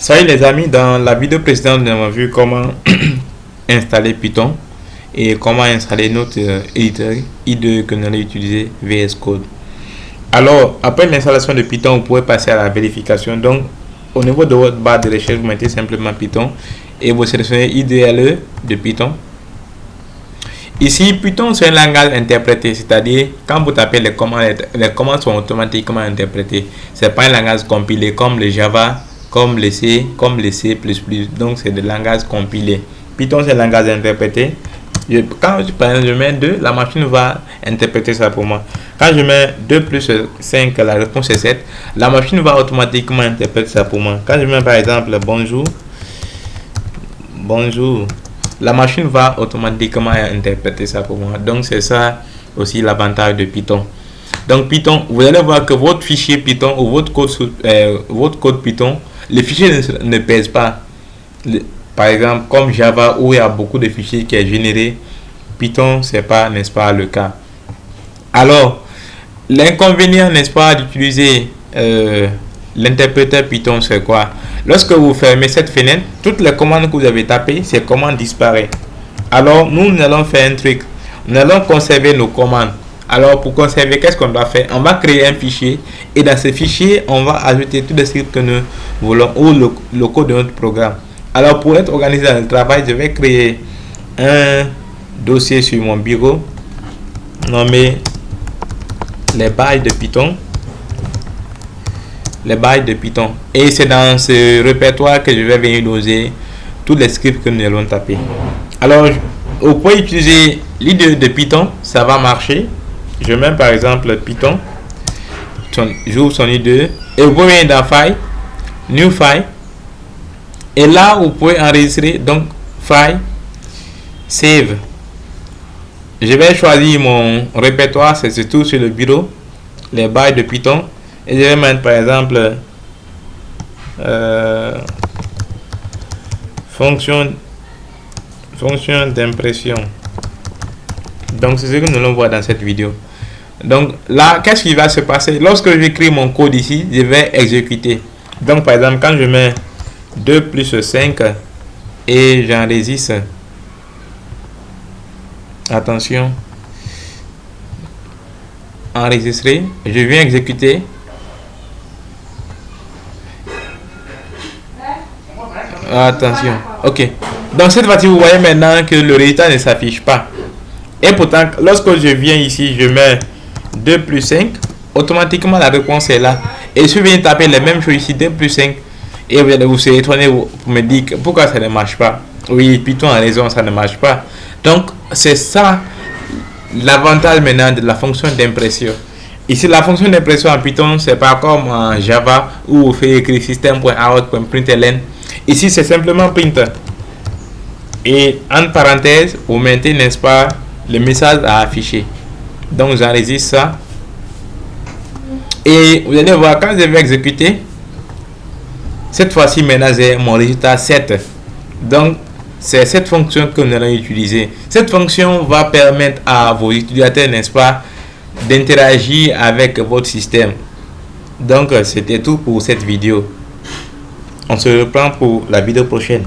Salut les amis, dans la vidéo précédente, nous avons vu comment installer Python et comment installer notre éditeur IDE que nous allons utiliser, VS Code. Alors, après l'installation de Python, vous pouvez passer à la vérification. Donc, au niveau de votre barre de recherche, vous mettez simplement Python et vous sélectionnez IDLE de Python. Ici, Python, c'est un langage interprété, c'est-à-dire quand vous tapez les commandes sont automatiquement interprétées. Ce n'est pas un langage compilé comme le Java, comme le C, comme le C++. Donc, c'est des langages compilés. Python, c'est un langage interprété. Quand par exemple, je mets 2, la machine va interpréter ça pour moi. Quand je mets 2 plus 5, la réponse est 7. La machine va automatiquement interpréter ça pour moi. Quand je mets par exemple bonjour, bonjour, la machine va automatiquement interpréter ça pour moi. Donc, c'est ça aussi l'avantage de Python. Donc, Python, vous allez voir que votre fichier Python ou votre code Python, les fichiers ne pèsent pas. Par exemple, comme Java où il y a beaucoup de fichiers qui est généré, Python, c'est pas, n'est-ce pas, le cas. Alors, l'inconvénient, n'est-ce pas, d'utiliser l'interpréteur Python, c'est quoi? Lorsque vous fermez cette fenêtre, toutes les commandes que vous avez tapées, ces commandes disparaissent. Alors, nous allons faire un truc. Nous allons conserver nos commandes. Alors, pour conserver, qu'est-ce qu'on doit faire? On va créer un fichier et dans ce fichier, on va ajouter tous les scripts que nous voulons ou le code de notre programme. Alors, pour être organisé dans le travail, je vais créer un dossier sur mon bureau nommé les bails de Python. Les bails de Python. Et c'est dans ce répertoire que je vais venir doser tous les scripts que nous allons taper. Alors, vous pouvez utiliser l'IDE de Python, ça va marcher. Je mets par exemple Python, j'ouvre son IDE et vous pouvez venir dans File, New File. Et là, vous pouvez enregistrer, donc File, Save. Je vais choisir mon répertoire, c'est tout sur le bureau, les bails de Python. Et je vais mettre par exemple fonction d'impression. Donc, c'est ce que nous allons voir dans cette vidéo. Donc là, qu'est-ce qui va se passer? Lorsque j'écris mon code ici, je vais exécuter. Donc, par exemple, quand je mets 2 plus 5 et j'enregistre, attention, enregistrer, je viens exécuter. Attention, ok. Donc cette fois-ci, vous voyez maintenant que le résultat ne s'affiche pas. Et pourtant, lorsque je viens ici, je mets 2 plus 5, automatiquement la réponse est là. Et si je viens taper les mêmes choses ici, 2 plus 5, et vous allez vous étonner pour me dire pourquoi ça ne marche pas. Oui, Python a raison, ça ne marche pas. Donc, c'est ça l'avantage maintenant de la fonction d'impression. Ici, la fonction d'impression en Python, c'est pas comme en Java où vous faites écrire system.out.println. Ici, c'est simplement print. Et en parenthèse, vous mettez, n'est-ce pas, le message à afficher. Donc, j'enregistre ça. Et vous allez voir, quand je vais exécuter, cette fois-ci, maintenant, j'ai mon résultat 7. Donc, c'est cette fonction que nous allons utiliser. Cette fonction va permettre à vos utilisateurs, n'est-ce pas, d'interagir avec votre système. Donc, c'était tout pour cette vidéo. On se reprend pour la vidéo prochaine.